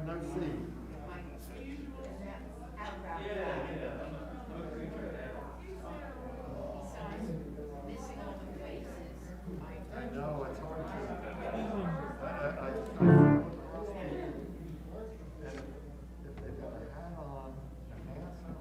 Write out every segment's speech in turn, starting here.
have no seat. I know, it's hard to. If they put a hat on and mask on.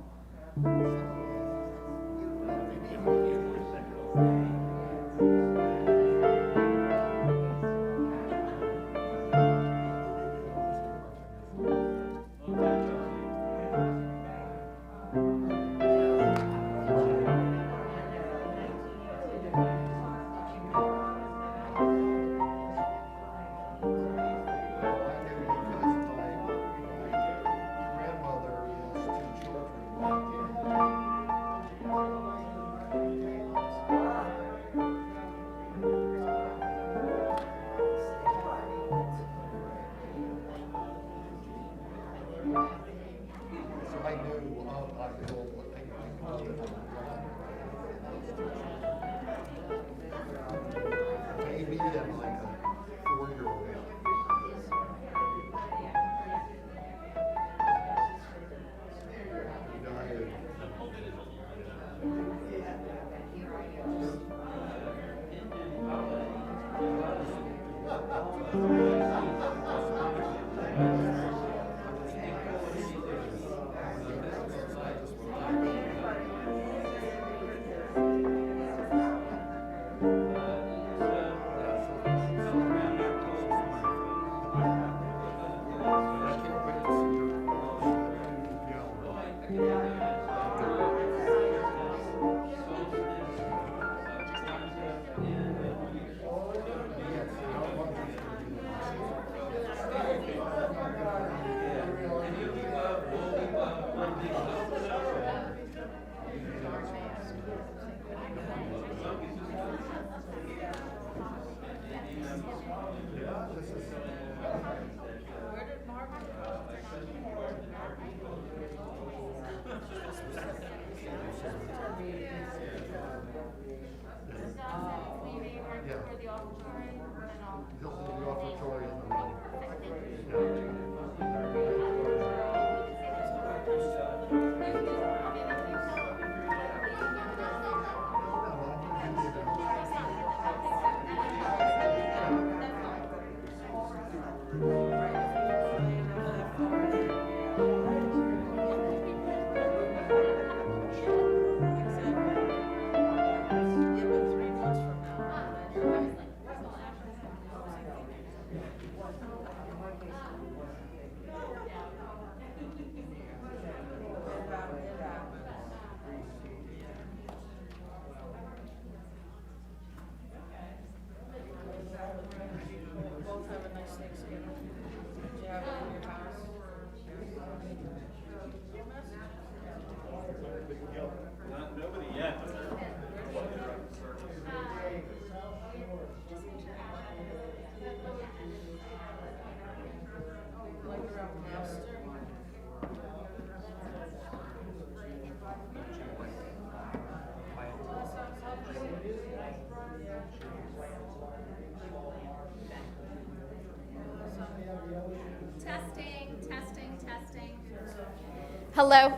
Hello,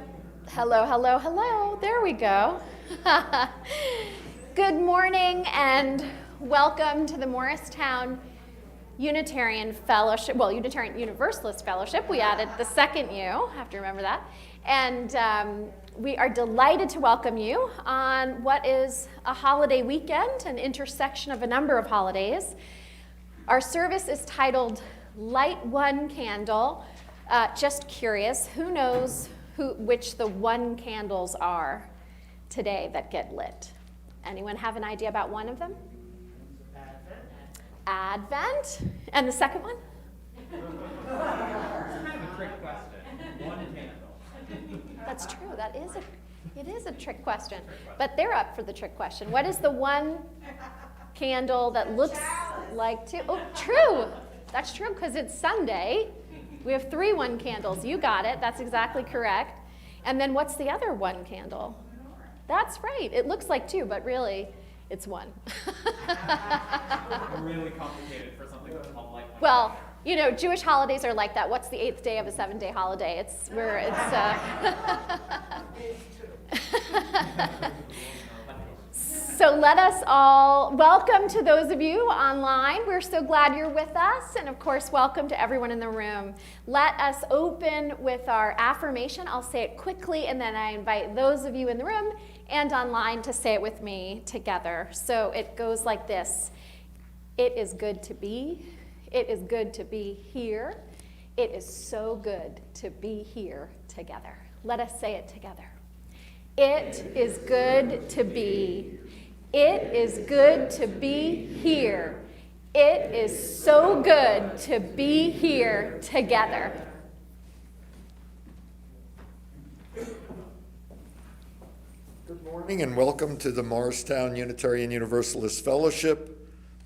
hello, hello, hello. There we go. Good morning and welcome to the Morristown Unitarian Fellowship, well, Unitarian Universalist Fellowship. We added the second U, have to remember that. And we are delighted to welcome you on what is a holiday weekend, an intersection of a number of holidays. Our service is titled Light One Candle. Just curious, who knows which the one candles are today that get lit? Anyone have an idea about one of them? Advent. And the second one? It's kind of a trick question. One candle. That's true. It is a trick question. But they're up for the trick question. What is the one candle that looks like two? Oh, true. That's true because it's Sunday. We have 3 one candles. You got it. That's exactly correct. And then what's the other one candle? That's right. It looks like 2, but really it's 1. Really complicated for something that's called light. Well, You know, Jewish holidays are like that. What's the 8th day of a 7-day holiday? It's where So let us all welcome to those of you online. We're so glad you're with us. And of course, welcome to everyone in the room. Let us open with our affirmation. I'll say it quickly, and then I invite those of you in the room and online to say it with me together. So it goes like this. It is good to be. It is good to be here. It is so good to be here together. Let us say it together. It is good to be. It is good to be here. It is so good to be here together. Good morning and welcome to the Morristown Unitarian Universalist Fellowship.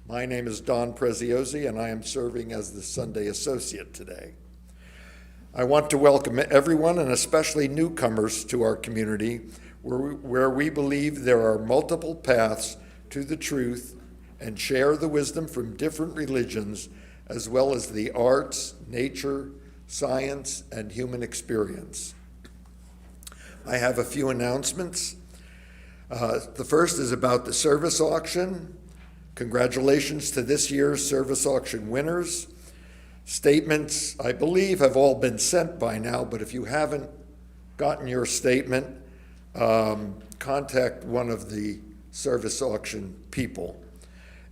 My name is Don Preziosi and I am serving as the Sunday Associate today. I want to welcome everyone and especially newcomers to our community where we believe there are multiple paths to the truth and share the wisdom from different religions as well as the arts, nature, science, and human experience. I have a few announcements. The first is about the service auction. Congratulations to this year's service auction winners. Statements, I believe, have all been sent by now, but if you haven't gotten your statement, contact one of the service auction people.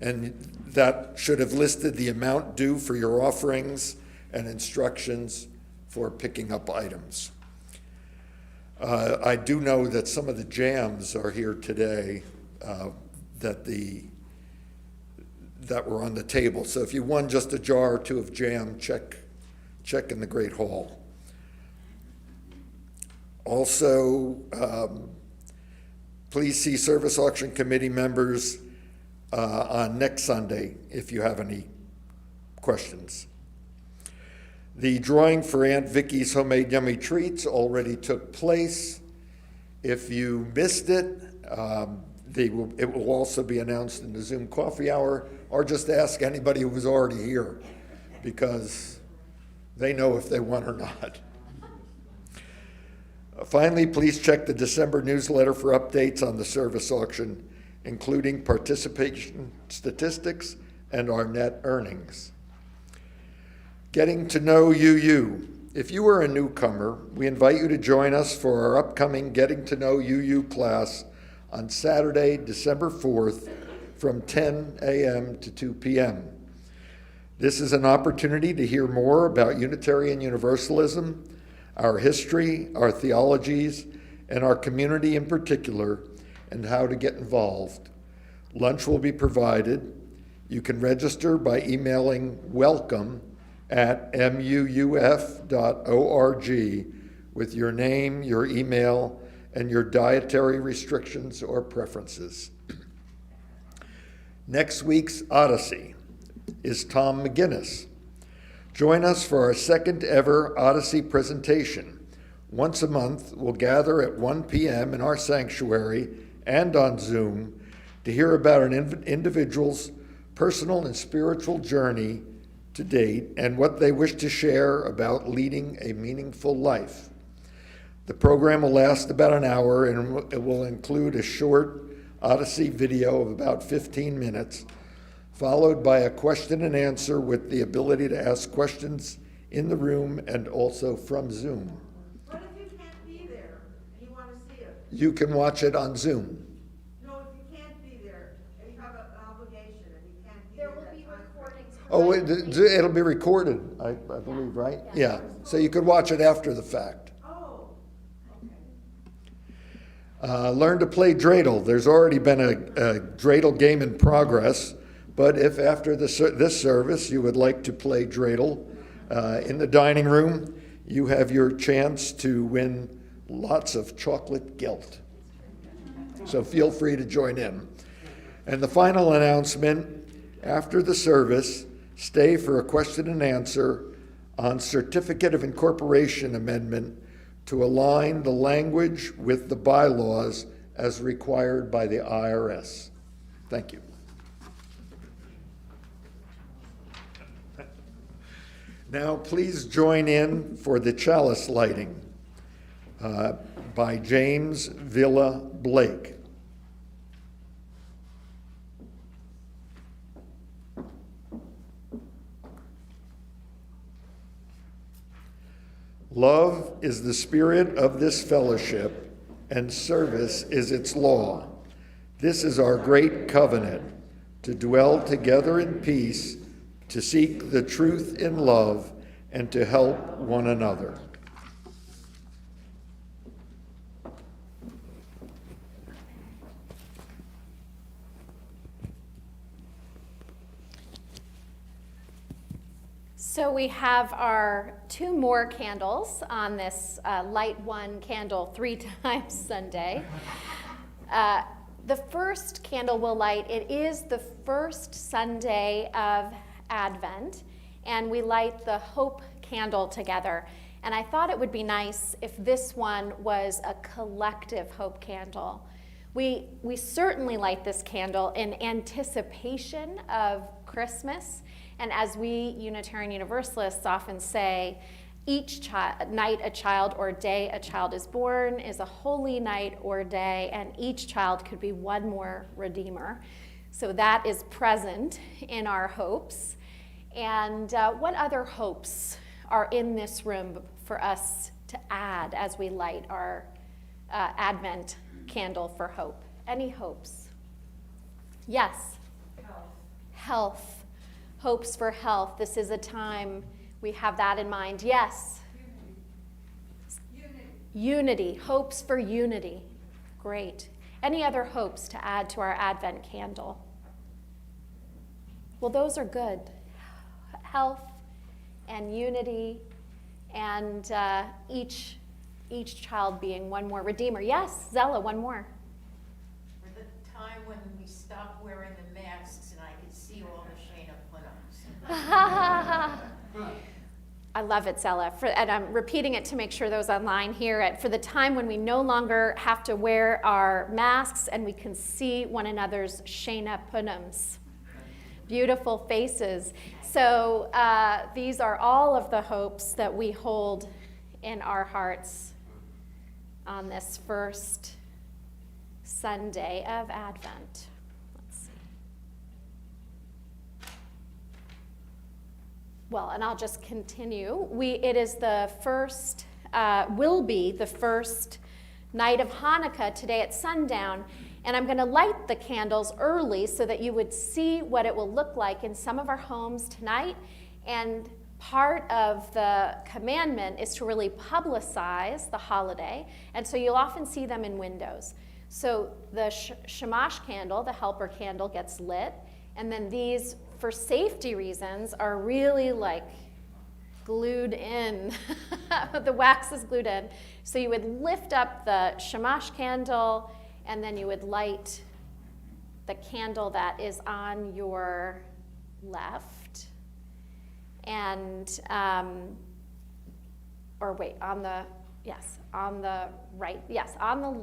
And that should have listed the amount due for your offerings and instructions for picking up items. I do know that some of the jams are here today that were on the table. So if you won just a jar or two of jam, check in the Great Hall. Also, please see Service Auction Committee members on next Sunday if you have any questions. The drawing for Aunt Vicky's Homemade Yummy Treats already took place. If you missed it, it will also be announced in the Zoom coffee hour, or just ask anybody who was already here because they know if they won or not. Finally, please check the December newsletter for updates on the service auction, including participation statistics and our net earnings. Getting to know UU. If you are a newcomer, we invite you to join us for our upcoming Getting to Know UU class on Saturday, December 4th from 10 a.m. to 2 p.m. This is an opportunity to hear more about Unitarian Universalism, our history, our theologies, and our community in particular, and how to get involved. Lunch will be provided. You can register by emailing welcome@muuf.org with your name, your email, and your dietary restrictions or preferences. Next week's Odyssey is Tom McGinnis. Join us for our second ever Odyssey presentation. Once a month, we'll gather at 1 p.m. in our sanctuary and on Zoom to hear about an individual's personal and spiritual journey to date and what they wish to share about leading a meaningful life. The program will last about an hour and it will include a short Odyssey video of about 15 minutes, followed by a question and answer with the ability to ask questions in the room and also from Zoom. What if you can't be there and you want to see it? You can watch it on Zoom. No, if you can't be there and you have an obligation and you can't be There there. will be recordings. Oh, it'll be recorded, I believe, right? Yeah, so you could watch it after the fact. Oh, okay. Learn to play Dreidel. There's already been a Dreidel game in progress, but if after this service you would like to play Dreidel in the dining room, you have your chance to win lots of chocolate gelt. So feel free to join in. And the final announcement, after the service, stay for a question and answer on Certificate of Incorporation Amendment to align the language with the bylaws as required by the IRS. Thank you. Now please join in for the chalice lighting by James Vila Blake. Love is the spirit of this fellowship, and service is its law. This is our great covenant, to dwell together in peace, to seek the truth in love, and to help one another. So we have our 2 more candles on this light 1 candle 3 times Sunday. The first candle we'll light, it is the first Sunday of Advent, and we light the hope candle together. And I thought it would be nice if this one was a collective hope candle. We certainly light this candle in anticipation of Christmas. And as we Unitarian Universalists often say, each night a child or day a child is born is a holy night or day, and each child could be one more Redeemer. So that is present in our hopes. And what other hopes are in this room for us to add as we light our Advent candle for hope? Any hopes? Yes? Health. Hopes for health. This is a time we have that in mind. Yes? Unity. Hopes for unity. Great. Any other hopes to add to our Advent candle? Well, those are good. Health and unity, and each child being one more Redeemer. Yes, Zella, one more. For the time when we stop wearing the masks and I can see all the Shana put-ups. I love it, Zella. And I'm repeating it to make sure those online hear it. For the time when we no longer have to wear our masks and we can see one another's Shana Punams. Beautiful faces. So these are all of the hopes that we hold in our hearts on this first Sunday of Advent. Let's see. Well, and I'll just continue. It is the first, will be the first night of Hanukkah today at sundown. And I'm going to light the candles early so that you would see what it will look like in some of our homes tonight. And part of the commandment is to really publicize the holiday. And so you'll often see them in windows. So the shamash candle, the helper candle, gets lit. And then these, for safety reasons, are really like glued in. The wax is glued in. So you would lift up the shamash candle, and then you would light the candle that is on your left. And, or wait, on the right. Yes, on the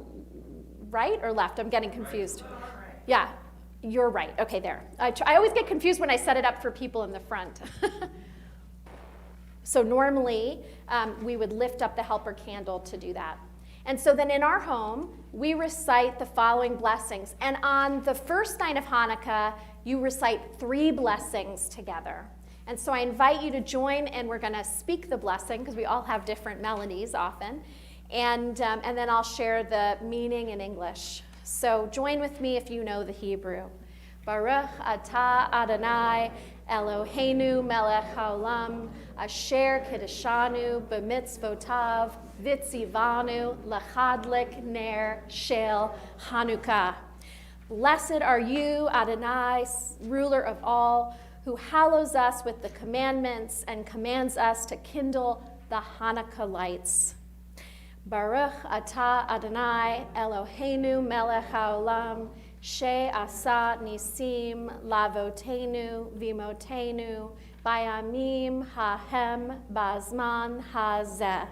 right or left? I'm getting confused. Yeah, you're right. Okay, there. I always get confused when I set it up for people in the front. So normally, we would lift up the helper candle to do that. And so then in our home, we recite the following blessings. And on the first night of Hanukkah, you recite 3 blessings together. And so I invite you to join, and we're going to speak the blessing, because we all have different melodies often. And then I'll share the meaning in English. So join with me if you know the Hebrew. Baruch atah Adonai Eloheinu melech haolam asher kiddushanu b'mitzvotav vitzivanu lachadlik ner shel Hanukkah. Blessed are you, Adonai, ruler of all, who hallows us with the commandments and commands us to kindle the Hanukkah lights. Baruch atah Adonai Eloheinu melech haolam she'asa nisim lavotenu vimotenu bayamim hahem bazman hazeh.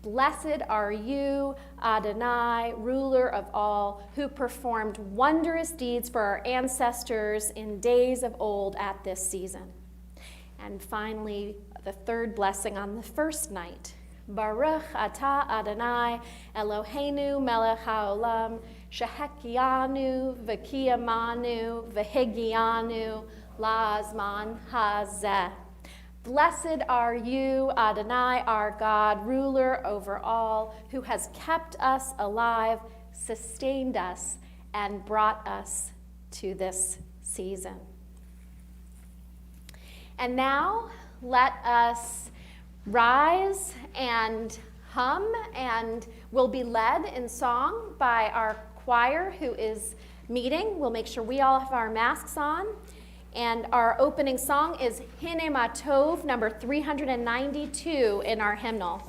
Blessed are you, Adonai, ruler of all, who performed wondrous deeds for our ancestors in days of old at this season. And finally, the third blessing on the first night. Baruch atah Adonai Eloheinu melech haolam shehekianu v'kiyamanu v'higianu la'azman hazeh. Blessed are you, Adonai, our God, ruler over all, who has kept us alive, sustained us, and brought us to this season. And now let us rise and hum, and we'll be led in song by our choir who is meeting. We'll make sure we all have our masks on. And our opening song is Hine Ma Tov, number 392 in our hymnal.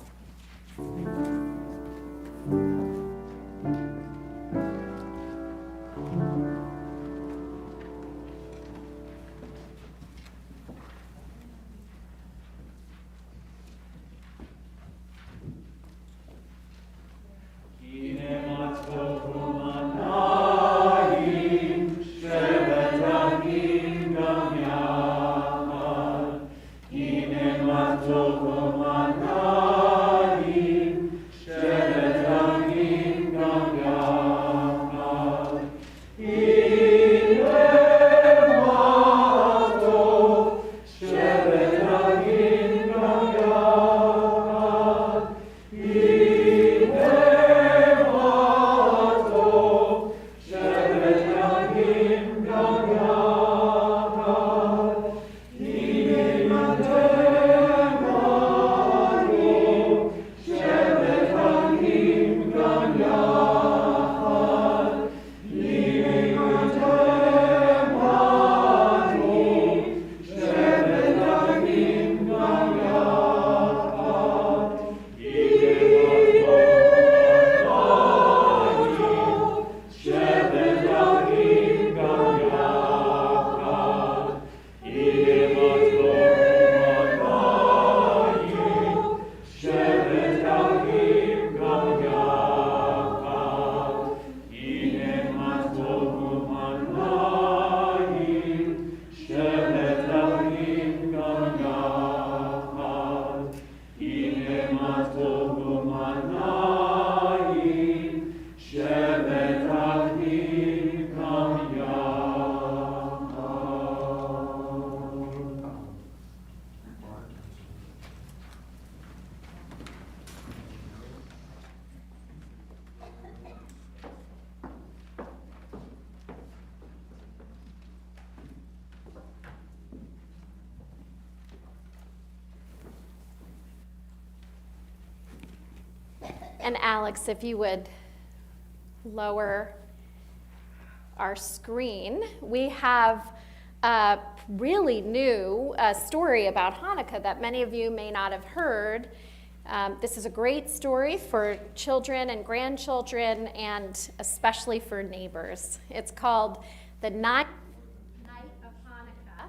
And Alex, if you would lower our screen, we have a really new story about Hanukkah that many of you may not have heard. This is a great story for children and grandchildren, and especially for neighbors. It's called The Night of Hanukkah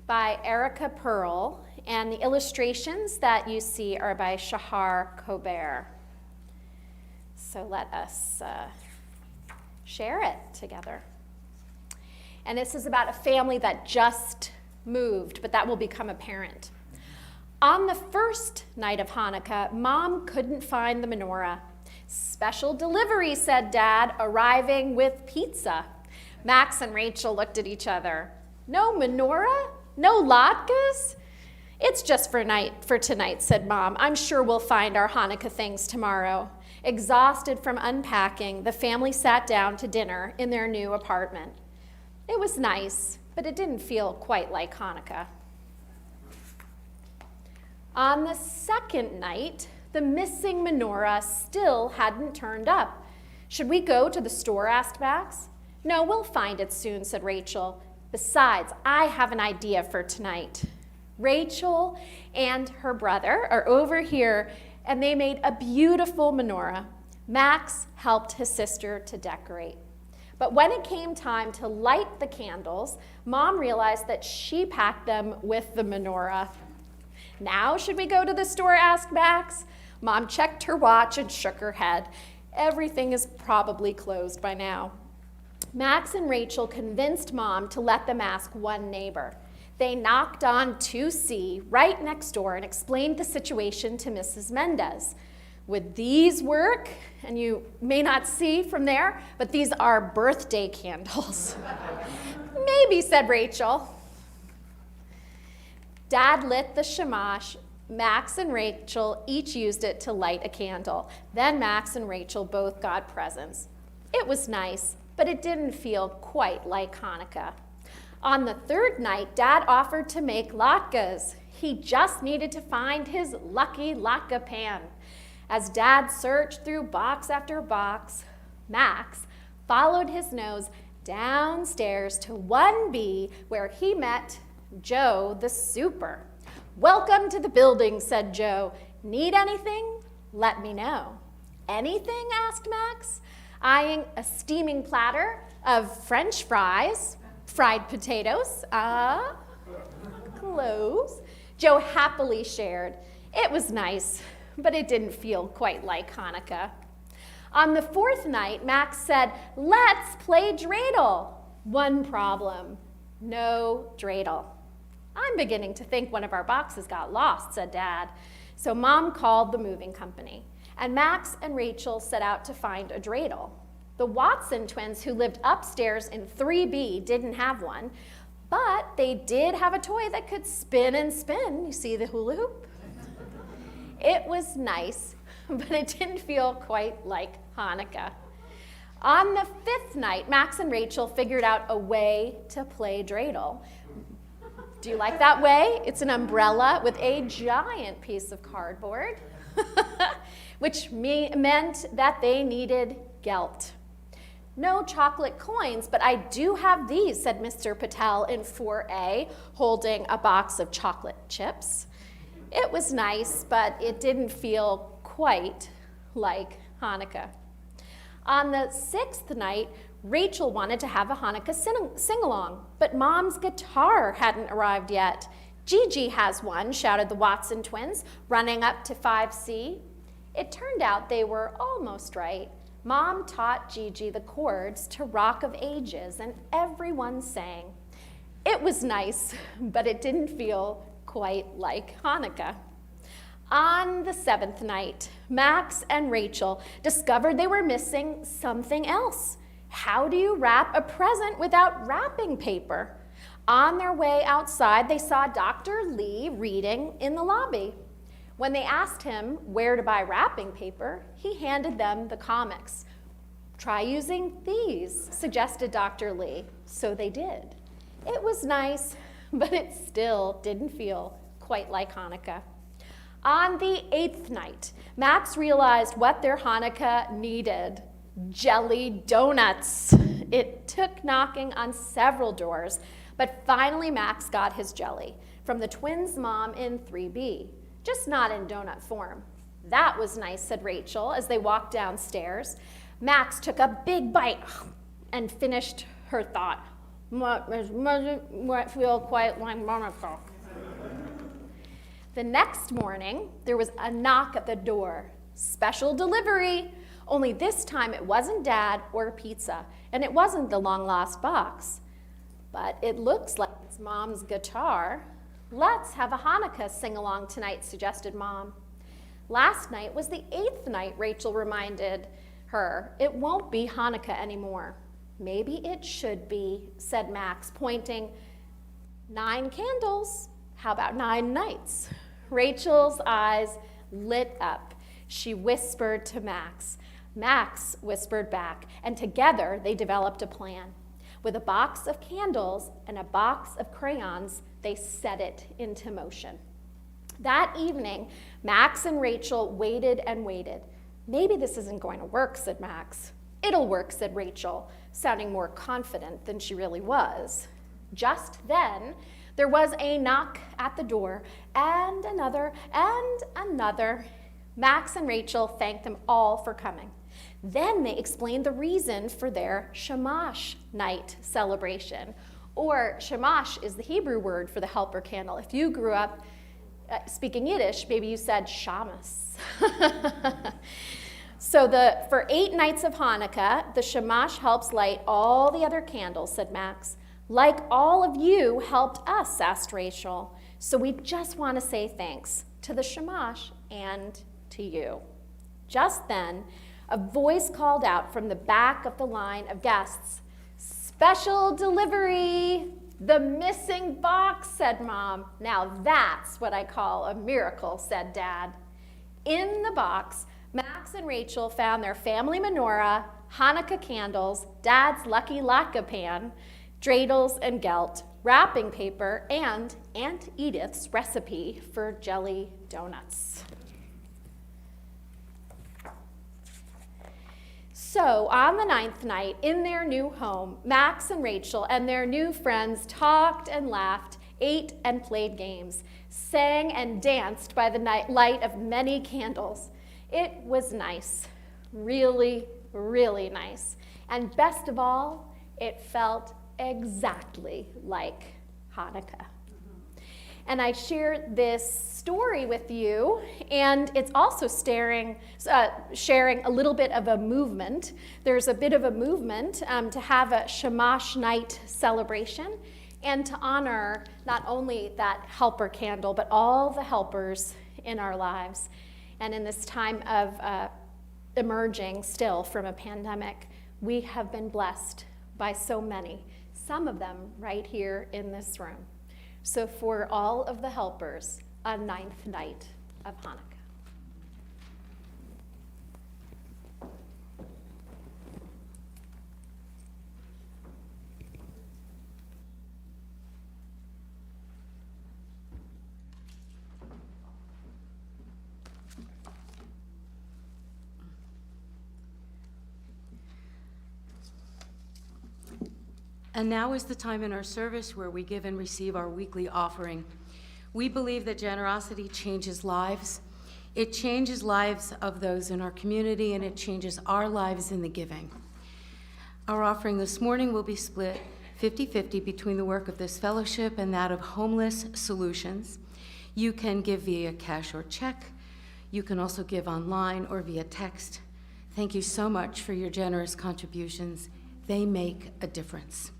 by Erica Pearl, and the illustrations that you see are by Shahar Kober. So let us share it together. And this is about a family that just moved, but that will become apparent. On the first night of Hanukkah, Mom couldn't find the menorah. Special delivery, said Dad, arriving with pizza. Max and Rachel looked at each other. No menorah? No latkes? It's just for tonight, said Mom. I'm sure we'll find our Hanukkah things tomorrow. Exhausted from unpacking, the family sat down to dinner in their new apartment. It was nice, but it didn't feel quite like Hanukkah. On the second night, the missing menorah still hadn't turned up. Should we go to the store, asked Max. No, we'll find it soon, said Rachel. Besides, I have an idea for tonight. Rachel and her brother are over here, and they made a beautiful menorah. Max helped his sister to decorate. But when it came time to light the candles, Mom realized that she packed them with the menorah. Now should we go to the store, asked Max. Mom checked her watch and shook her head. Everything is probably closed by now. Max and Rachel convinced Mom to let them ask one neighbor. They knocked on 2C right next door and explained the situation to Mrs. Mendez. Would these work? And you may not see from there, but these are birthday candles. Maybe, said Rachel. Dad lit the shamash. Max and Rachel each used it to light a candle. Then Max and Rachel both got presents. It was nice, but it didn't feel quite like Hanukkah. On the third night, Dad offered to make latkes. He just needed to find his lucky latke pan. As Dad searched through box after box, Max followed his nose downstairs to 1B, where he met Joe the super. Welcome to the building, said Joe. Need anything? Let me know. Anything? Asked Max, eyeing a steaming platter of French fries, fried potatoes, close. Joe happily shared. It was nice, but it didn't feel quite like Hanukkah. On the fourth night, Max said, let's play dreidel. One problem, no dreidel. I'm beginning to think one of our boxes got lost, said Dad. So Mom called the moving company, and Max and Rachel set out to find a dreidel. The Watson twins, who lived upstairs in 3B, didn't have one, but they did have a toy that could spin and spin. You see the hula hoop? It was nice, but it didn't feel quite like Hanukkah. On the fifth night, Max and Rachel figured out a way to play dreidel. Do you like that way? It's an umbrella with a giant piece of cardboard, which meant that they needed gelt. No chocolate coins, but I do have these, said Mr. Patel in 4A, holding a box of chocolate chips. It was nice, but it didn't feel quite like Hanukkah. On the sixth night, Rachel wanted to have a Hanukkah sing-along, but Mom's guitar hadn't arrived yet. Gigi has one, shouted the Watson twins, running up to 5C. It turned out they were almost right. Mom taught Gigi the chords to Rock of Ages, and everyone sang. It was nice, but it didn't feel quite like Hanukkah. On the seventh night, Max and Rachel discovered they were missing something else. How do you wrap a present without wrapping paper? On their way outside, they saw Dr. Lee reading in the lobby. When they asked him where to buy wrapping paper, he handed them the comics. Try using these, suggested Dr. Lee. So they did. It was nice, but it still didn't feel quite like Hanukkah. On the eighth night, Max realized what their Hanukkah needed: jelly donuts. It took knocking on several doors, but finally Max got his jelly from the twins' mom in 3B, just not in donut form. That was nice, said Rachel as they walked downstairs. Max took a big bite and finished her thought. What feel quite like Monaco. The next morning, there was a knock at the door. Special delivery. Only this time it wasn't Dad or pizza, and it wasn't the long-lost box. But it looks like it's Mom's guitar. Let's have a Hanukkah sing-along tonight, suggested Mom. Last night was the 8th night, Rachel reminded her. It won't be Hanukkah anymore. Maybe it should be, said Max, pointing. 9 candles. How about 9 nights? Rachel's eyes lit up. She whispered to Max. Max whispered back, and together they developed a plan. With a box of candles and a box of crayons, they set it into motion. That evening, Max and Rachel waited and waited. Maybe this isn't going to work, said Max. It'll work, said Rachel, sounding more confident than she really was. Just then, there was a knock at the door, and another, and another. Max and Rachel thanked them all for coming. Then they explained the reason for their shamash night celebration. Or shamash is the Hebrew word for the helper candle. If you grew up speaking Yiddish, maybe you said shamas. So for 8 nights of Hanukkah, the shamash helps light all the other candles, said Max. Like all of you helped us, asked Rachel. So we just want to say thanks to the Shamash and to you. Just then, a voice called out from the back of the line of guests, "Special delivery! The missing box," said Mom. "Now that's what I call a miracle," said Dad. In the box, Max and Rachel found their family menorah, Hanukkah candles, Dad's lucky latke pan, dreidels and gelt, wrapping paper, and Aunt Edith's recipe for jelly donuts. So on the 9th night, in their new home, Max and Rachel and their new friends talked and laughed, ate and played games, sang and danced by the light of many candles. It was nice, really, really nice. And best of all, it felt exactly like Hanukkah. And I shared this story with you, and it's also sharing a little bit of a movement. There's a bit of a movement to have a Shamash night celebration and to honor not only that helper candle, but all the helpers in our lives. And in this time of emerging still from a pandemic, we have been blessed by so many, some of them right here in this room. So for all of the helpers, a 9th night of Hanukkah. And now is the time in our service where we give and receive our weekly offering. We believe that generosity changes lives. It changes lives of those in our community, and it changes our lives in the giving. Our offering this morning will be split 50-50 between the work of this fellowship and that of Homeless Solutions. You can give via cash or check. You can also give online or via text. Thank you so much for your generous contributions. They make a difference.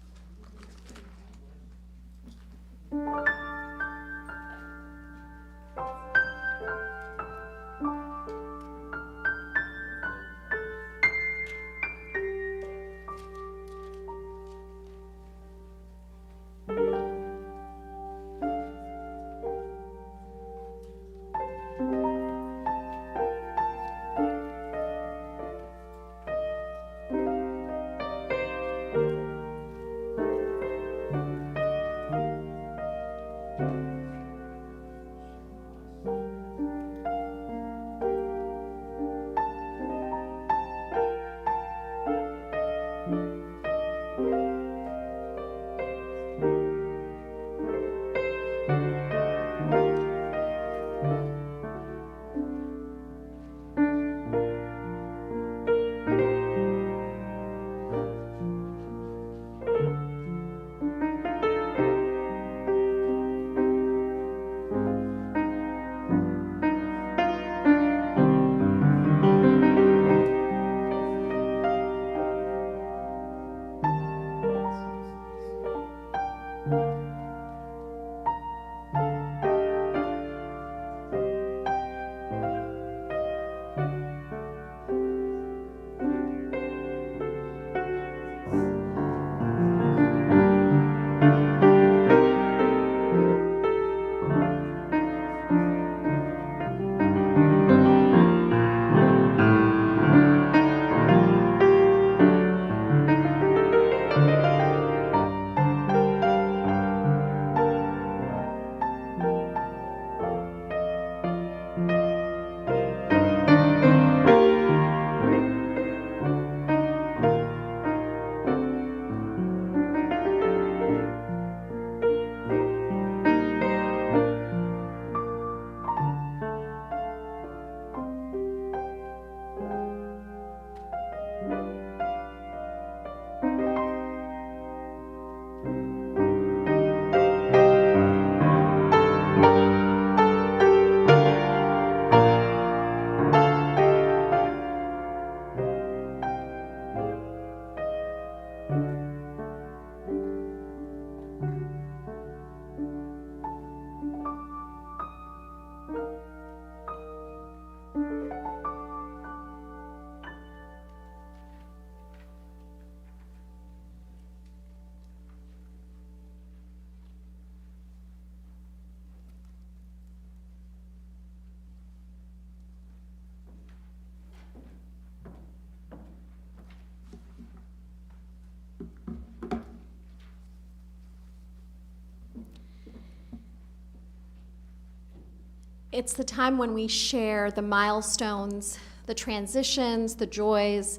It's the time when we share the milestones, the transitions, the joys,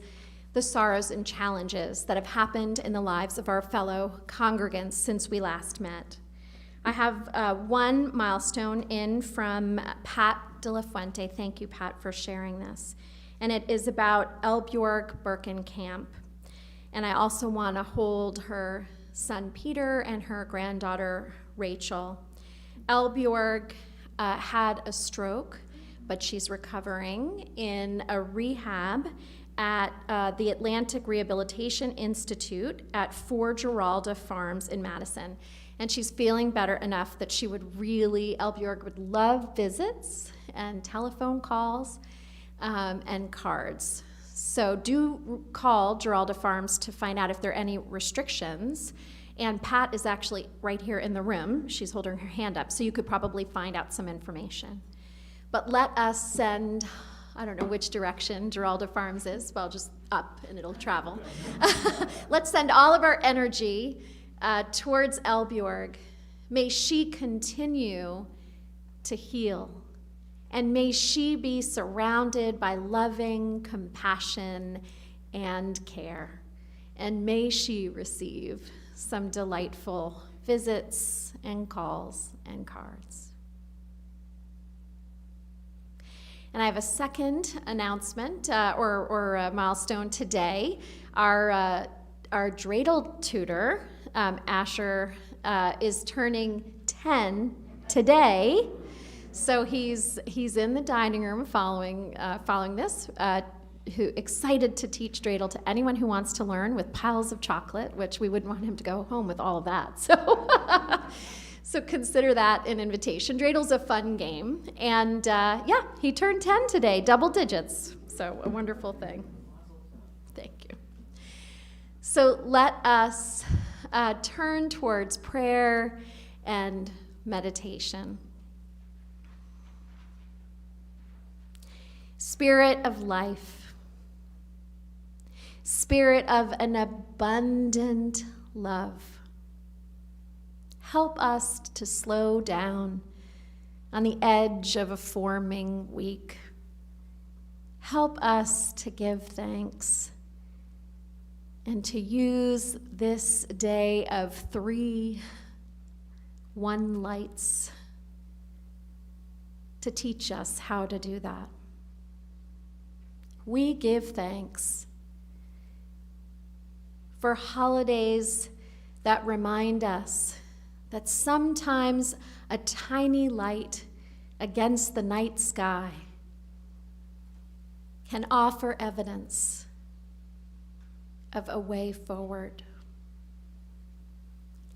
the sorrows and challenges that have happened in the lives of our fellow congregants since we last met. I have one milestone in from Pat De La Fuente. Thank you, Pat, for sharing this. And it is about Elbjorg Birkenkamp. And I also want to hold her son Peter and her granddaughter Rachel. Elbjorg had a stroke, but she's recovering in a rehab at the Atlantic Rehabilitation Institute at 4 Giralda Farms in Madison. And she's feeling better enough that Elbjorg would love visits and telephone calls and cards. So do call Giralda Farms to find out if there are any restrictions. And Pat is actually right here in the room. She's holding her hand up, so you could probably find out some information. But let us send, I don't know which direction Giralda Farms is, well, just up and it'll travel. Let's send all of our energy towards Elbjorg. May she continue to heal, and may she be surrounded by loving compassion and care, and may she receive some delightful visits and calls and cards. And I have a second announcement or a milestone today. Our dreidel tutor, Asher, is turning 10 today. So he's in the dining room following this, excited to teach dreidel to anyone who wants to learn, with piles of chocolate, which we wouldn't want him to go home with all of that. So consider that an invitation. Dreidels a fun game. And he turned 10 today, double digits. So a wonderful thing. Thank you. So let us turn towards prayer and meditation. Spirit of life, Spirit of an abundant love, help us to slow down on the edge of a forming week. Help us to give thanks and to use this day of 3 one lights to teach us how to do that. We give thanks for holidays that remind us that sometimes a tiny light against the night sky can offer evidence of a way forward.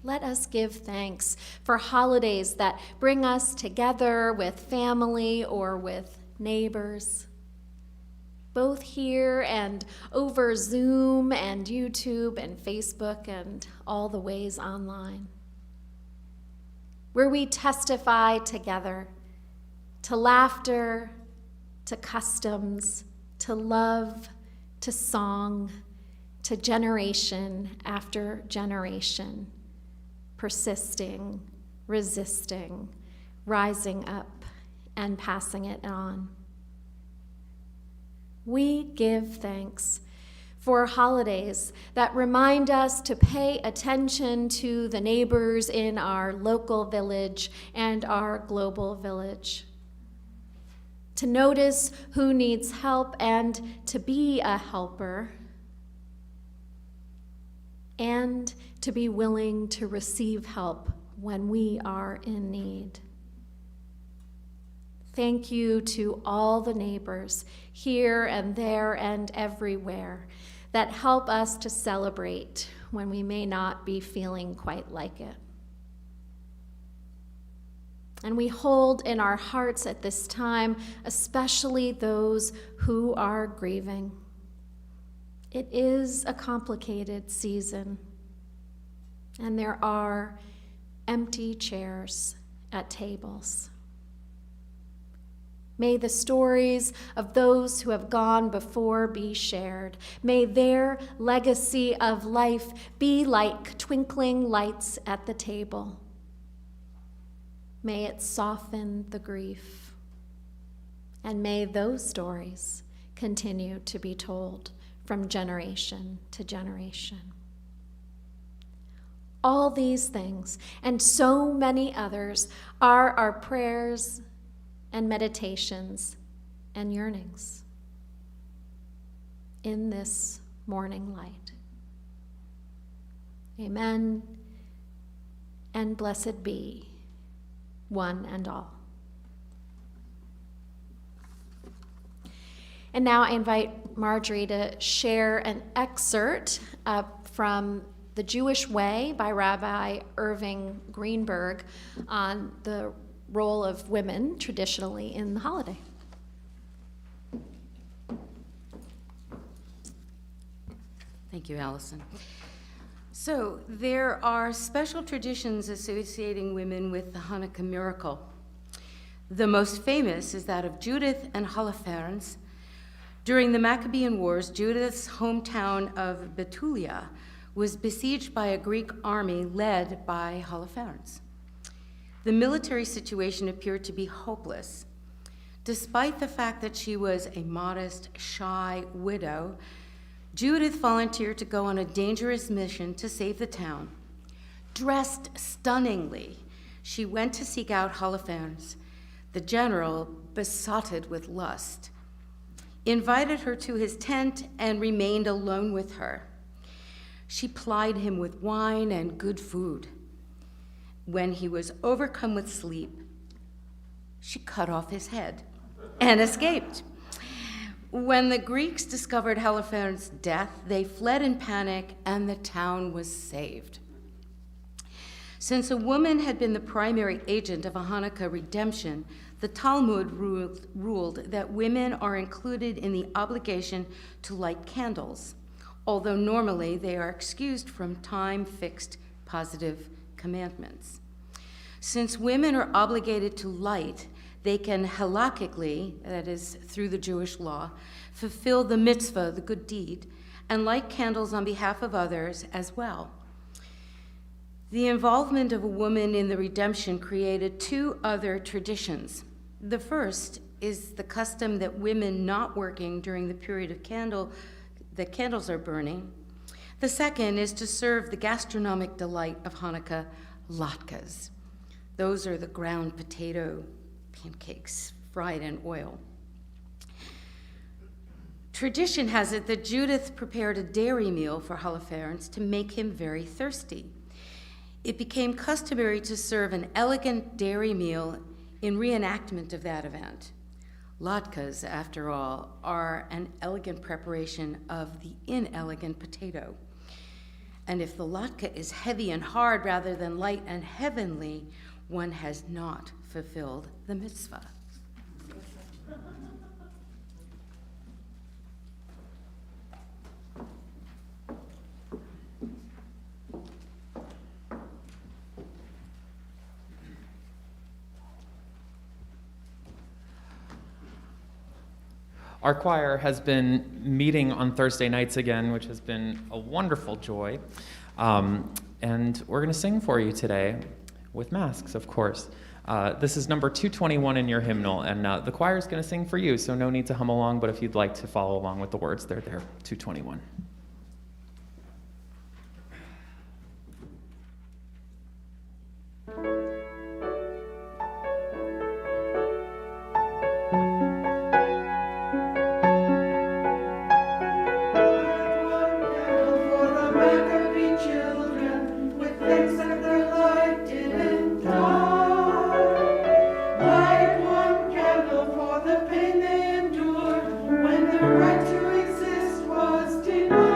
Let us give thanks for holidays that bring us together with family or with neighbors, both here and over Zoom and YouTube and Facebook and all the ways online, where we testify together to laughter, to customs, to love, to song, to generation after generation, persisting, resisting, rising up, and passing it on. We give thanks for holidays that remind us to pay attention to the neighbors in our local village and our global village, to notice who needs help and to be a helper, and to be willing to receive help when we are in need. Thank you to all the neighbors here and there and everywhere that help us to celebrate when we may not be feeling quite like it. And we hold in our hearts at this time, especially those who are grieving. It is a complicated season, and there are empty chairs at tables. May the stories of those who have gone before be shared. May their legacy of life be like twinkling lights at the table. May it soften the grief. And may those stories continue to be told from generation to generation. All these things and so many others are our prayers and meditations and yearnings in this morning light. Amen, and blessed be one and all. And now I invite Marjorie to share an excerpt from The Jewish Way by Rabbi Irving Greenberg on the role of women traditionally in the holiday. Thank you, Alison. So there are special traditions associating women with the Hanukkah miracle. The most famous is that of Judith and Holofernes. During the Maccabean Wars, Judith's hometown of Betulia was besieged by a Greek army led by Holofernes. The military situation appeared to be hopeless. Despite the fact that she was a modest, shy widow, Judith volunteered to go on a dangerous mission to save the town. Dressed stunningly, she went to seek out Holofernes, the general besotted with lust, invited her to his tent and remained alone with her. She plied him with wine and good food. When he was overcome with sleep, she cut off his head and escaped. When the Greeks discovered Holofernes' death, they fled in panic and the town was saved. Since a woman had been the primary agent of a Hanukkah redemption, the Talmud ruled that women are included in the obligation to light candles, although normally they are excused from time-fixed positive commandments. Since women are obligated to light, they can halakhically, that is through the Jewish law, fulfill the mitzvah, the good deed, and light candles on behalf of others as well. The involvement of a woman in the redemption created two other traditions. The first is the custom that women not working during the period of that candles are burning. The second is to serve the gastronomic delight of Hanukkah Latkes. Those are the ground potato pancakes fried in oil. Tradition has it that Judith prepared a dairy meal for Holofernes to make him very thirsty. It became customary to serve an elegant dairy meal in reenactment of that event. Latkes, after all, are an elegant preparation of the inelegant potato. And if the latke is heavy and hard rather than light and heavenly, one has not fulfilled the mitzvah. Our choir has been meeting on Thursday nights again, which has been a wonderful joy. And we're going to sing for you today with masks, of course. This is number 221 in your hymnal, and the choir is going to sing for you, so no need to hum along, but if you'd like to follow along with the words, they're there, 221. When the right to exist was denied.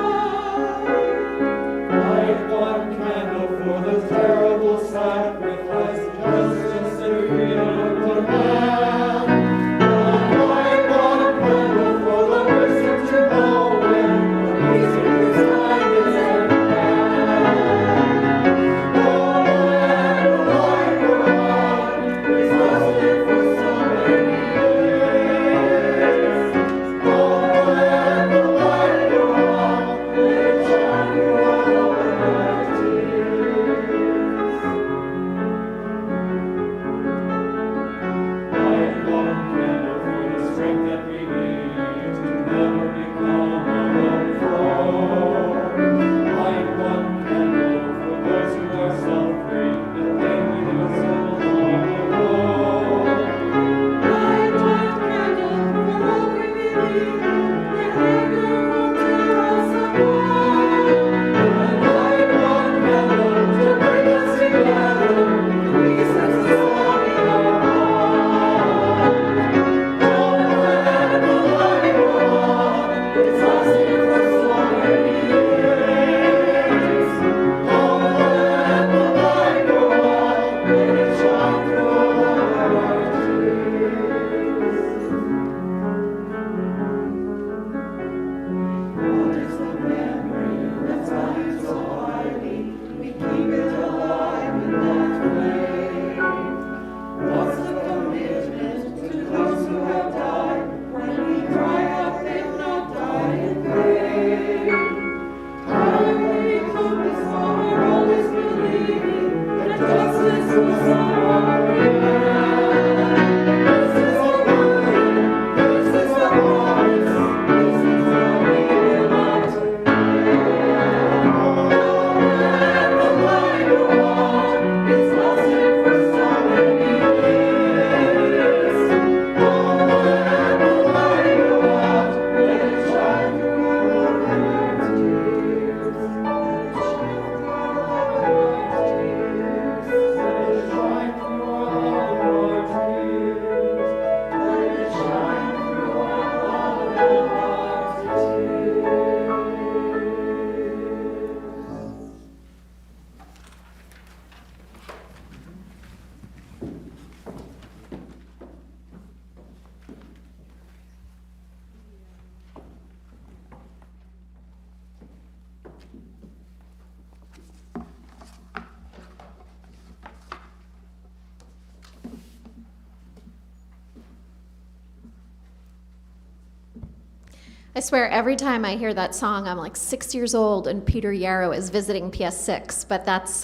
I swear every time I hear that song, I'm like 6 years old and Peter Yarrow is visiting PS6, but that's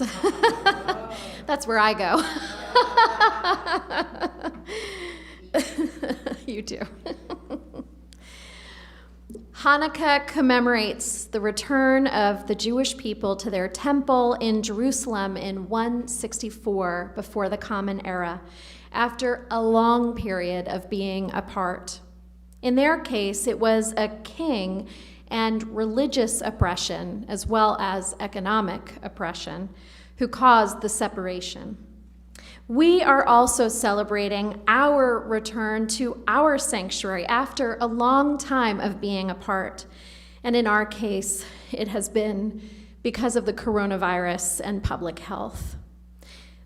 that's where I go. You too. Hanukkah commemorates the return of the Jewish people to their temple in Jerusalem in 164 before the Common Era, after a long period of being apart. In their case, it was a king and religious oppression, as well as economic oppression, who caused the separation. We are also celebrating our return to our sanctuary after a long time of being apart. And in our case, it has been because of the coronavirus and public health.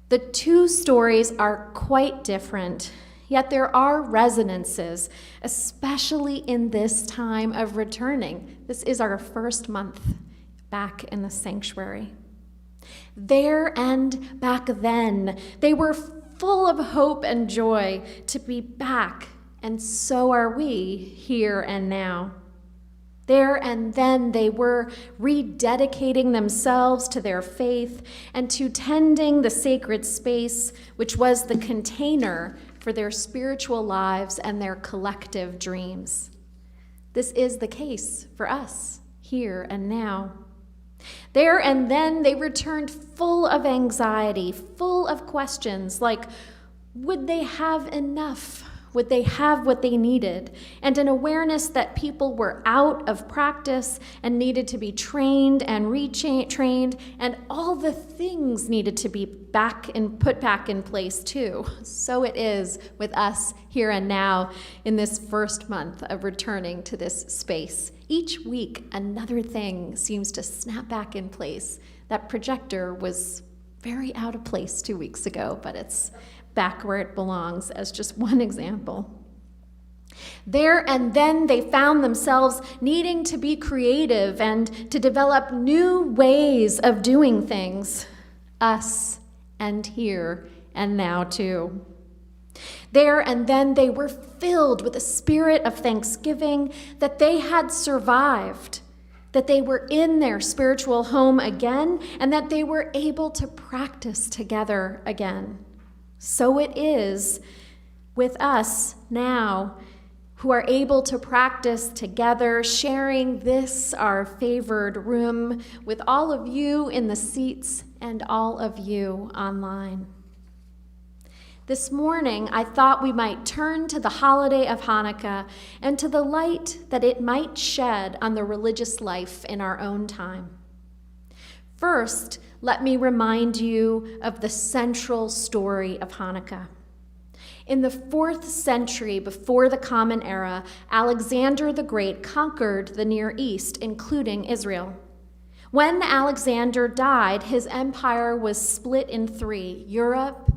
The two stories are quite different, yet there are resonances, especially in this time of returning. This is our first month back in the sanctuary. There and back then, they were full of hope and joy to be back, and so are we here and now. There and then, they were rededicating themselves to their faith and to tending the sacred space, which was the container for their spiritual lives and their collective dreams. This is the case for us here and now. There and then, they returned full of anxiety, full of questions like, would they have enough? Would they have what they needed? And an awareness that people were out of practice and needed to be trained and retrained, and all the things needed to be put back in place too. So it is with us here and now in this first month of returning to this space. Each week, another thing seems to snap back in place. That projector was very out of place 2 weeks ago, but it's back where it belongs, as just one example. There and then, they found themselves needing to be creative and to develop new ways of doing things, us and here and now too. There and then, they were filled with a spirit of thanksgiving that they had survived, that they were in their spiritual home again, and that they were able to practice together again. So it is with us now, who are able to practice together, sharing this, our favored room, with all of you in the seats and all of you online. This morning, I thought we might turn to the holiday of Hanukkah and to the light that it might shed on the religious life in our own time. First, let me remind you of the central story of Hanukkah. In the 4th century before the Common Era, Alexander the Great conquered the Near East, including Israel. When Alexander died, his empire was split in 3, Europe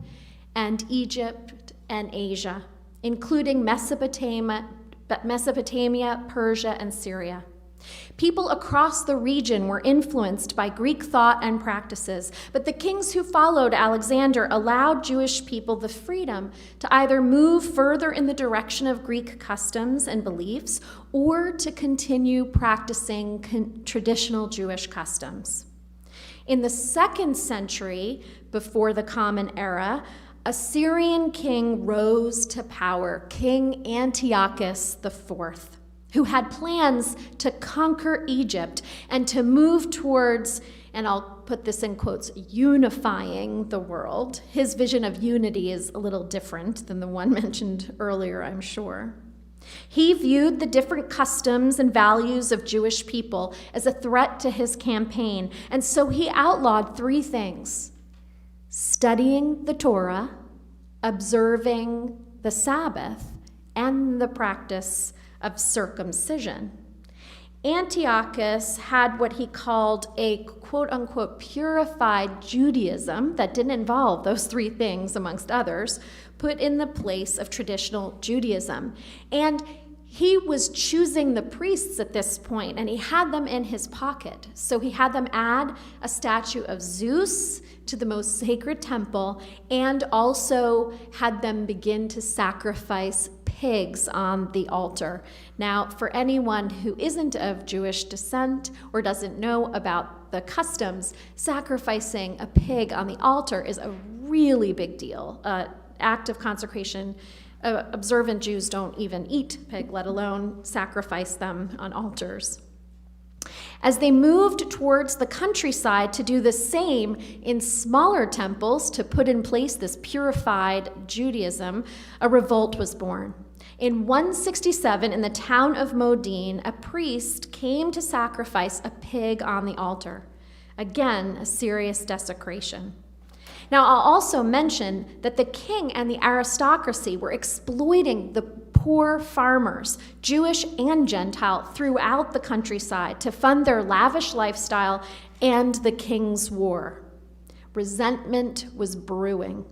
and Egypt and Asia, including Mesopotamia, Persia, and Syria. People across the region were influenced by Greek thought and practices, but the kings who followed Alexander allowed Jewish people the freedom to either move further in the direction of Greek customs and beliefs or to continue practicing traditional Jewish customs. In the 2nd century before the Common Era, a Syrian king rose to power, King Antiochus IV, who had plans to conquer Egypt and to move towards, and I'll put this in quotes, unifying the world. His vision of unity is a little different than the one mentioned earlier, I'm sure. He viewed the different customs and values of Jewish people as a threat to his campaign, and so he outlawed 3 things: studying the Torah, observing the Sabbath, and the practice of circumcision. Antiochus had what he called a quote-unquote purified Judaism that didn't involve those 3 things, amongst others, put in the place of traditional Judaism. And he was choosing the priests at this point, and he had them in his pocket. So he had them add a statue of Zeus to the most sacred temple, and also had them begin to sacrifice pigs on the altar. Now, for anyone who isn't of Jewish descent or doesn't know about the customs, sacrificing a pig on the altar is a really big deal, act of consecration. Observant Jews don't even eat pig, let alone sacrifice them on altars. As they moved towards the countryside to do the same in smaller temples to put in place this purified Judaism, a revolt was born. In 167, in the town of Modin, a priest came to sacrifice a pig on the altar. Again, a serious desecration. Now, I'll also mention that the king and the aristocracy were exploiting the poor farmers, Jewish and Gentile, throughout the countryside to fund their lavish lifestyle and the king's war. Resentment was brewing.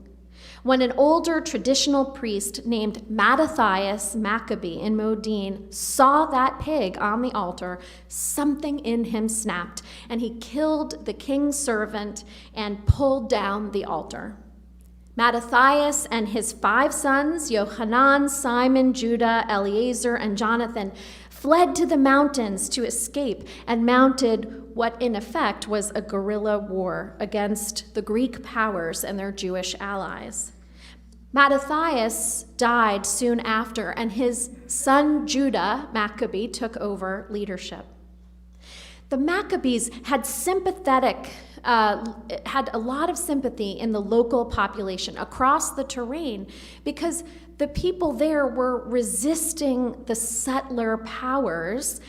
When an older traditional priest named Mattathias Maccabee in Modin saw that pig on the altar, something in him snapped, and he killed the king's servant and pulled down the altar. Mattathias and his 5 sons, Yohanan, Simon, Judah, Eleazar, and Jonathan, fled to the mountains to escape and mounted what in effect was a guerrilla war against the Greek powers and their Jewish allies. Mattathias died soon after, and his son Judah Maccabee took over leadership. The Maccabees had had a lot of sympathy in the local population across the terrain because the people there were resisting the settler powers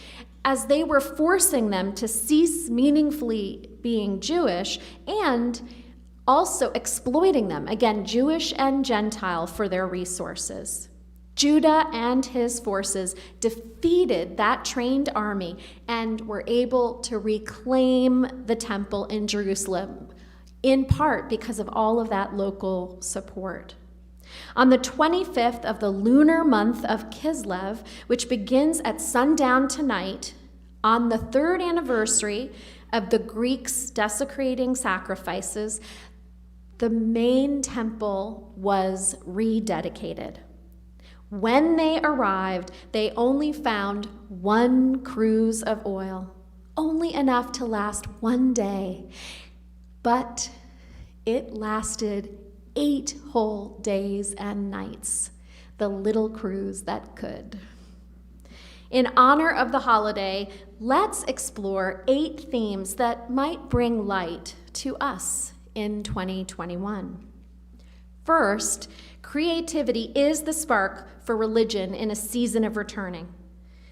as they were forcing them to cease meaningfully being Jewish and also exploiting them, again, Jewish and Gentile, for their resources. Judah and his forces defeated that trained army and were able to reclaim the temple in Jerusalem, in part because of all of that local support. On the 25th of the lunar month of Kislev, which begins at sundown tonight, on the 3rd anniversary of the Greeks desecrating sacrifices, the main temple was rededicated. When they arrived, they only found 1 cruse of oil, only enough to last 1 day. But it lasted 8 whole days and nights, the little cruse that could. In honor of the holiday, let's explore 8 themes that might bring light to us in 2021. First, creativity is the spark for religion in a season of returning.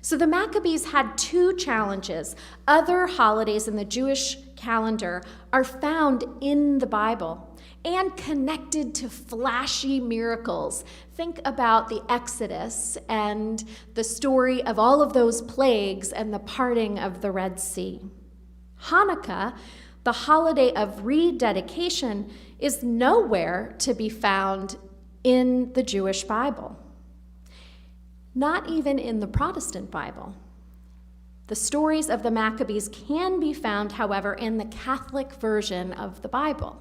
So the Maccabees had 2 challenges. Other holidays in the Jewish calendar are found in the Bible and connected to flashy miracles. Think about the Exodus and the story of all of those plagues and the parting of the Red Sea. Hanukkah, the holiday of rededication, is nowhere to be found in the Jewish Bible. Not even in the Protestant Bible. The stories of the Maccabees can be found, however, in the Catholic version of the Bible.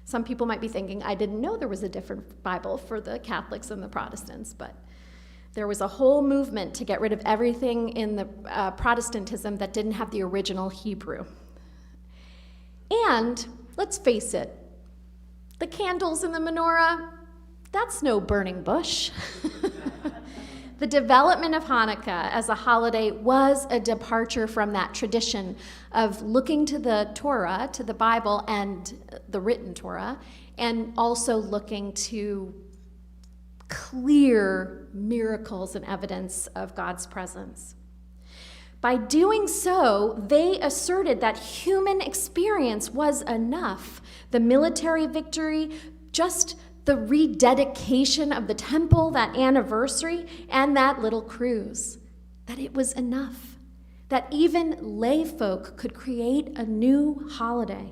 Some people might be thinking, I didn't know there was a different Bible for the Catholics and the Protestants, but there was a whole movement to get rid of everything in the Protestantism that didn't have the original Hebrew. And let's face it, the candles in the menorah, that's no burning bush. The development of Hanukkah as a holiday was a departure from that tradition of looking to the Torah, to the Bible and the written Torah, and also looking to clear miracles and evidence of God's presence. By doing so, they asserted that human experience was enough. The military victory, just the rededication of the temple, that anniversary, and that little cruise, that it was enough, that even lay folk could create a new holiday.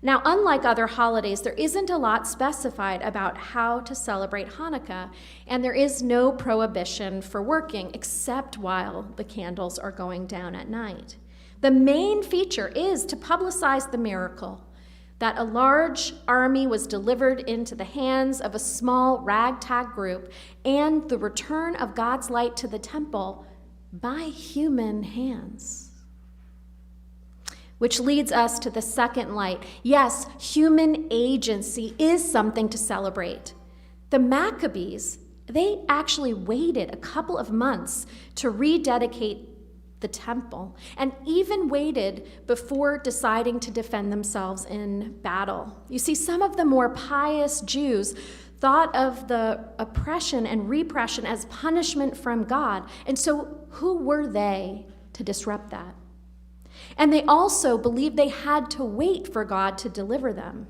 Now, unlike other holidays, there isn't a lot specified about how to celebrate Hanukkah, and there is no prohibition for working except while the candles are going down at night. The main feature is to publicize the miracle that a large army was delivered into the hands of a small ragtag group, and the return of God's light to the temple by human hands. Which leads us to the second light. Yes, human agency is something to celebrate. The Maccabees, they actually waited a couple of months to rededicate the temple, and even waited before deciding to defend themselves in battle. You see, some of the more pious Jews thought of the oppression and repression as punishment from God, and so who were they to disrupt that? And they also believed they had to wait for God to deliver them.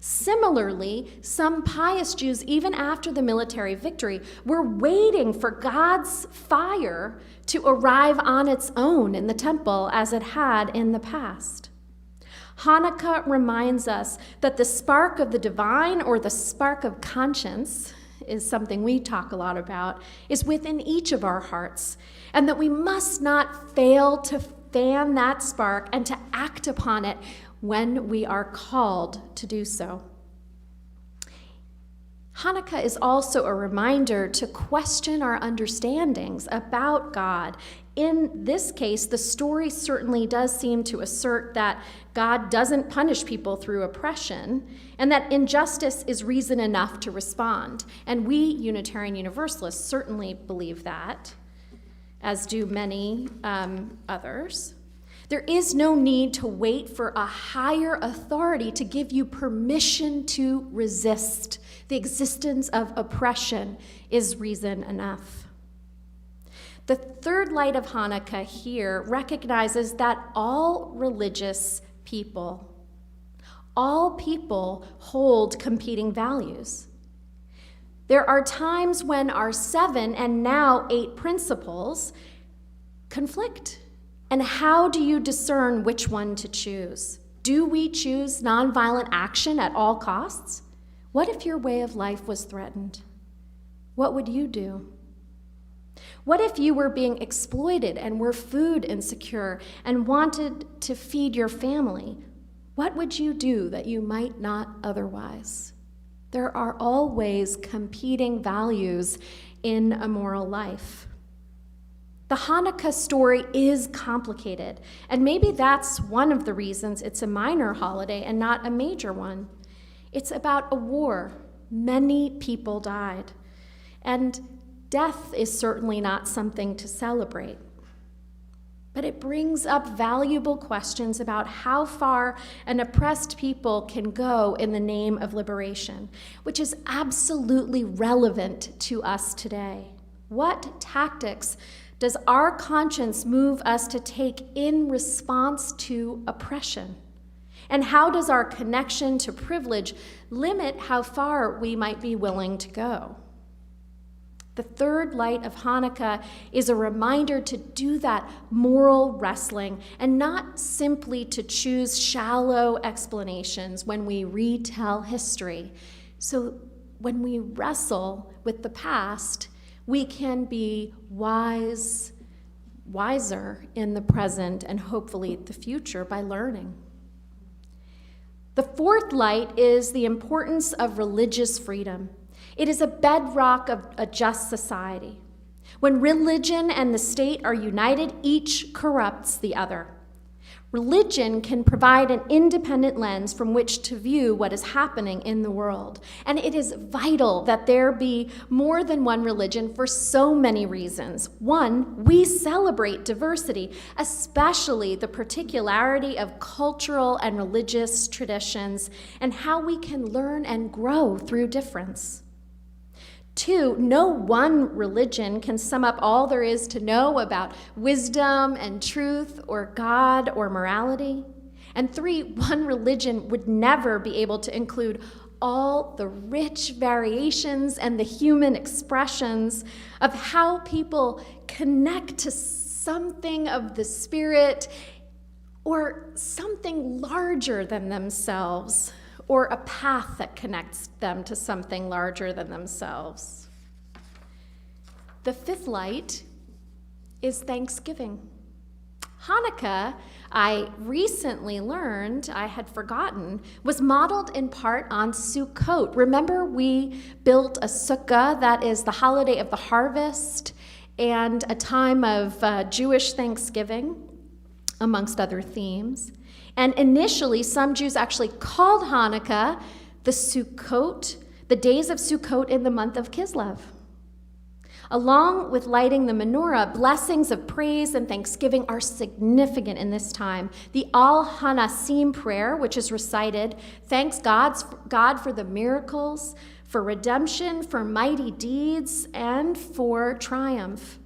Similarly, some pious Jews, even after the military victory, were waiting for God's fire to arrive on its own in the temple as it had in the past. Hanukkah reminds us that the spark of the divine, or the spark of conscience, is something we talk a lot about, is within each of our hearts, and that we must not fail to fan that spark and to act upon it when we are called to do so. Hanukkah is also a reminder to question our understandings about God. In this case, the story certainly does seem to assert that God doesn't punish people through oppression, and that injustice is reason enough to respond. And we Unitarian Universalists certainly believe that, as do many others. There is no need to wait for a higher authority to give you permission to resist. The existence of oppression is reason enough. The third light of Hanukkah here recognizes that all religious people, all people hold competing values. There are times when our 7 and now 8 principles conflict. And how do you discern which one to choose? Do we choose nonviolent action at all costs? What if your way of life was threatened? What would you do? What if you were being exploited and were food insecure and wanted to feed your family? What would you do that you might not otherwise? There are always competing values in a moral life. The Hanukkah story is complicated, and maybe that's one of the reasons it's a minor holiday and not a major one. It's about a war. Many people died, and death is certainly not something to celebrate. But it brings up valuable questions about how far an oppressed people can go in the name of liberation, which is absolutely relevant to us today. What tactics does our conscience move us to take in response to oppression? And how does our connection to privilege limit how far we might be willing to go? The third light of Hanukkah is a reminder to do that moral wrestling and not simply to choose shallow explanations when we retell history. So when we wrestle with the past, we can be wiser in the present and hopefully the future by learning. The fourth light is the importance of religious freedom. It is a bedrock of a just society. When religion and the state are united, each corrupts the other. Religion can provide an independent lens from which to view what is happening in the world. And it is vital that there be more than one religion for so many reasons. One, we celebrate diversity, especially the particularity of cultural and religious traditions, and how we can learn and grow through difference. Two, no one religion can sum up all there is to know about wisdom and truth or God or morality. And three, one religion would never be able to include all the rich variations and the human expressions of how people connect to something of the spirit or something larger than themselves, or a path that connects them to something larger than themselves. The fifth light is Thanksgiving. Hanukkah, I recently learned, I had forgotten, was modeled in part on Sukkot. Remember, we built a sukkah, that is the holiday of the harvest, and a time of Jewish Thanksgiving, amongst other themes. And initially, some Jews actually called Hanukkah the Sukkot, the days of Sukkot in the month of Kislev. Along with lighting the menorah, blessings of praise and thanksgiving are significant in this time. The Hanasim Prayer, which is recited, thanks God for the miracles, for redemption, for mighty deeds, and for triumph,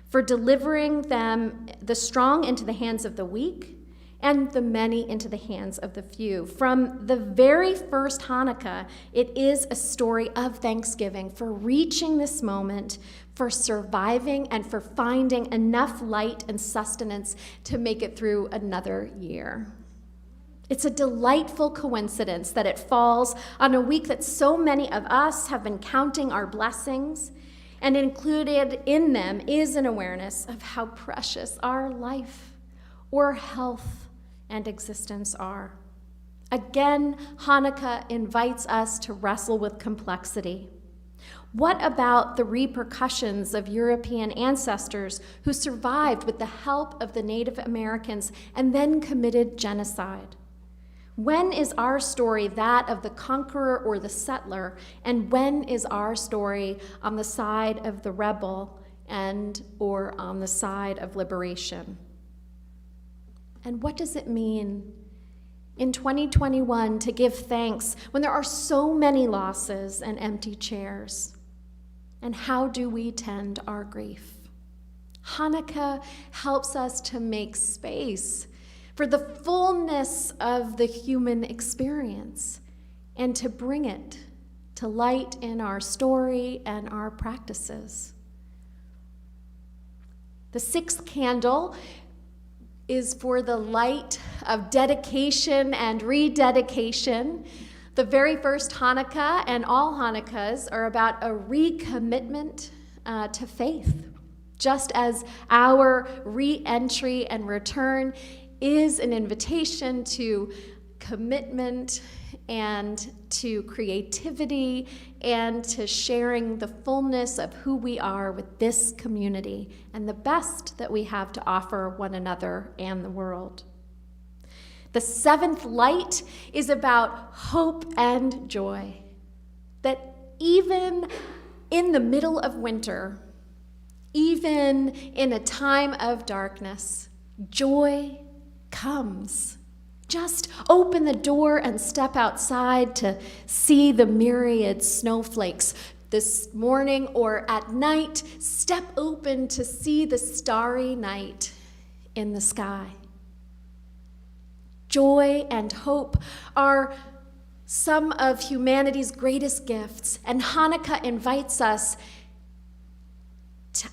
for delivering them, the strong into the hands of the weak, and the many into the hands of the few. From the very first Hanukkah, it is a story of thanksgiving for reaching this moment, for surviving, and for finding enough light and sustenance to make it through another year. It's a delightful coincidence that it falls on a week that so many of us have been counting our blessings, and included in them is an awareness of how precious our life or health and existence are. Again, Hanukkah invites us to wrestle with complexity. What about the repercussions of European ancestors who survived with the help of the Native Americans and then committed genocide? When is our story that of the conqueror or the settler, and when is our story on the side of the rebel and or on the side of liberation? And what does it mean in 2021 to give thanks when there are so many losses and empty chairs? And how do we tend our grief? Hanukkah helps us to make space for the fullness of the human experience and to bring it to light in our story and our practices. The sixth candle is for the light of dedication and rededication. The very first Hanukkah and all Hanukkahs are about a recommitment to faith, just as our re-entry and return is an invitation to commitment and to creativity and to sharing the fullness of who we are with this community and the best that we have to offer one another and the world. The seventh light is about hope and joy, that even in the middle of winter, even in a time of darkness, joy comes. Just open the door and step outside to see the myriad snowflakes. This morning or at night, step open to see the starry night in the sky. Joy and hope are some of humanity's greatest gifts, and Hanukkah invites us to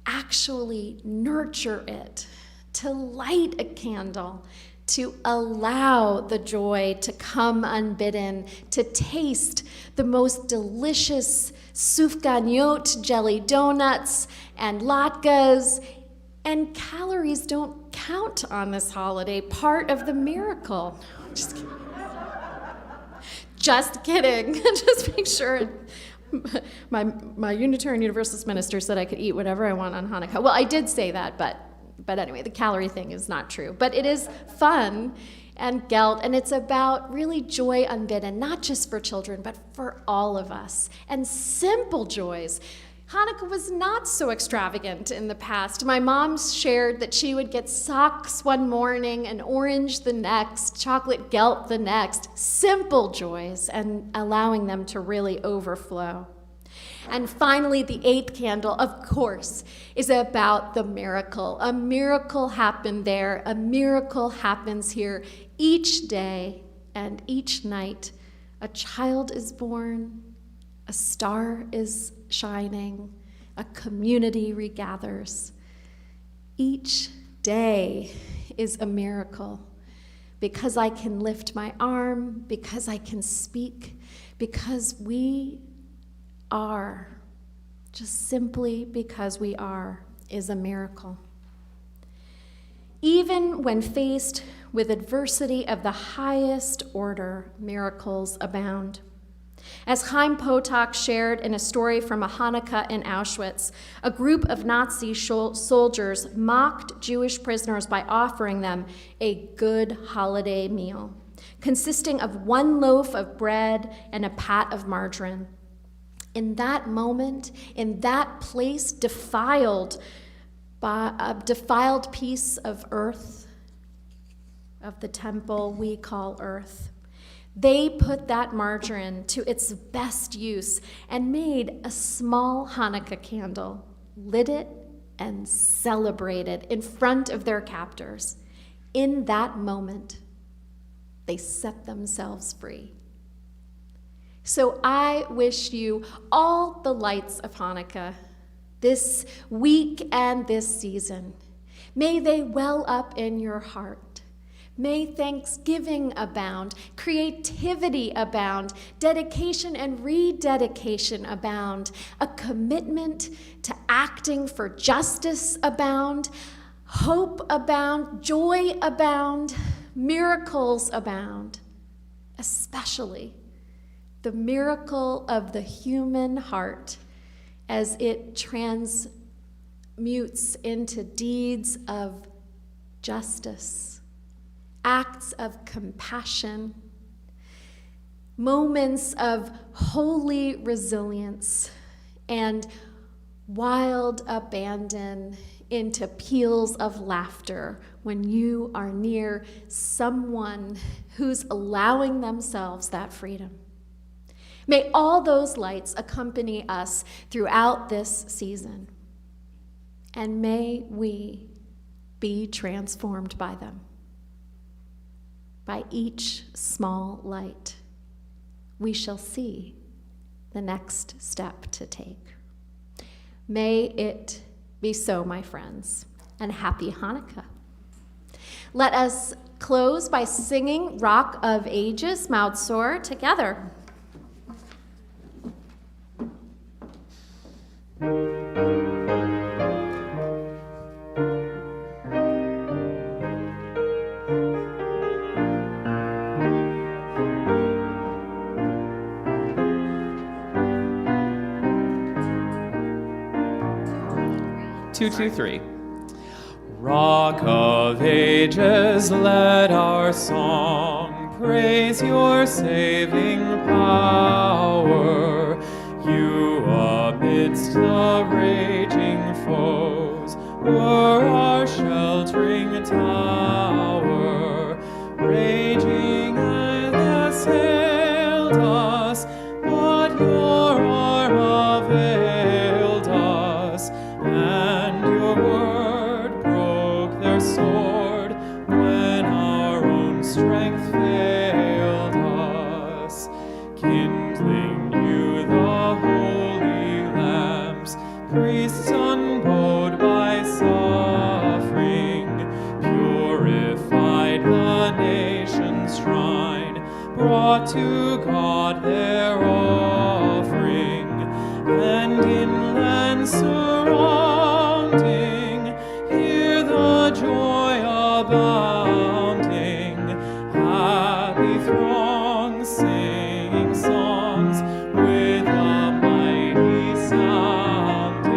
actually nurture it, to light a candle, to allow the joy to come unbidden, to taste the most delicious sufganiyot, jelly donuts, and latkes. And calories don't count on this holiday, part of the miracle. Just kidding. Just make sure. My Unitarian Universalist minister said I could eat whatever I want on Hanukkah. Well, I did say that, but anyway, the calorie thing is not true. But it is fun and gelt, and it's about really joy unbidden, not just for children, but for all of us. And simple joys. Hanukkah was not so extravagant in the past. My mom shared that she would get socks one morning, an orange the next, chocolate gelt the next. Simple joys, and allowing them to really overflow. And finally, the eighth candle, of course, is about the miracle. A miracle happened there. A miracle happens here each day and each night. A child is born. A star is shining. A community regathers. Each day is a miracle because I can lift my arm, because I can speak, because we are, just simply because we are, is a miracle. Even when faced with adversity of the highest order, miracles abound. As Chaim Potok shared in a story from a Hanukkah in Auschwitz, a group of Nazi soldiers mocked Jewish prisoners by offering them a good holiday meal, consisting of 1 loaf of bread and a pat of margarine. In that moment, in that place defiled by a defiled piece of earth, of the temple we call earth, they put that margarine to its best use and made a small Hanukkah candle, lit it, and celebrated in front of their captors. In that moment, they set themselves free. So I wish you all the lights of Hanukkah this week and this season. May they well up in your heart. May thanksgiving abound, creativity abound, dedication and rededication abound, a commitment to acting for justice abound, hope abound, joy abound, miracles abound, especially the miracle of the human heart as it transmutes into deeds of justice, acts of compassion, moments of holy resilience, and wild abandon into peals of laughter when you are near someone who's allowing themselves that freedom. May all those lights accompany us throughout this season, and may we be transformed by them. By each small light, we shall see the next step to take. May it be so, my friends, and happy Hanukkah. Let us close by singing Rock of Ages, Mautzor, together. 2, 2, 3. Rock of ages, let our song praise your saving power. You amidst the raging foes were our sheltering tower. Raging as assailed us, but your arm availed us, and your word broke their sword when our own strength failed us. Kindling you the holy lamps, priests unbowed by suffering, purified the nation's shrine, brought to God their offering, and in lands surrounding, hear the joy abounding, happy throngs singing songs with a mighty sounding.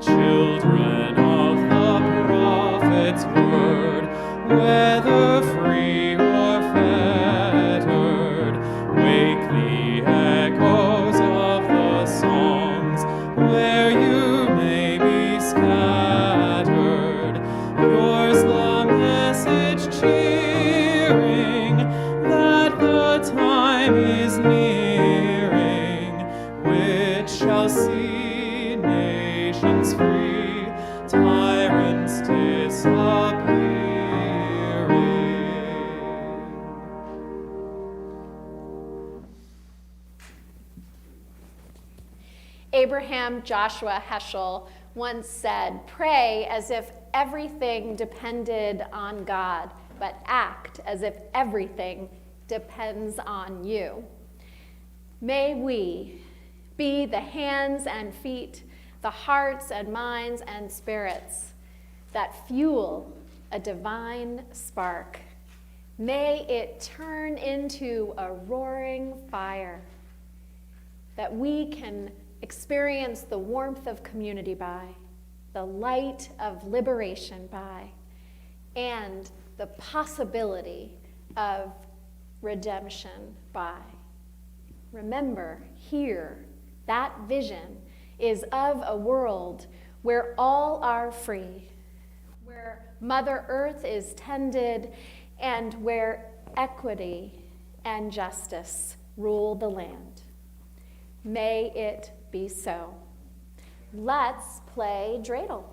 Children of the prophet's word, whether free or fettered, wake the echoes of the songs where you may be scattered. Yours the message cheering that the time is nearing, which shall see nations free, tyrants disappearing. Abraham Joshua Heschel once said, "Pray as if everything depended on God, but act as if everything depends on you." May we be the hands and feet, the hearts and minds and spirits that fuel a divine spark. May it turn into a roaring fire that we can experience the warmth of community by, the light of liberation by, and the possibility of redemption by. Remember, here, that vision is of a world where all are free, where Mother Earth is tended, and where equity and justice rule the land. May it be so. Let's play Dreidel.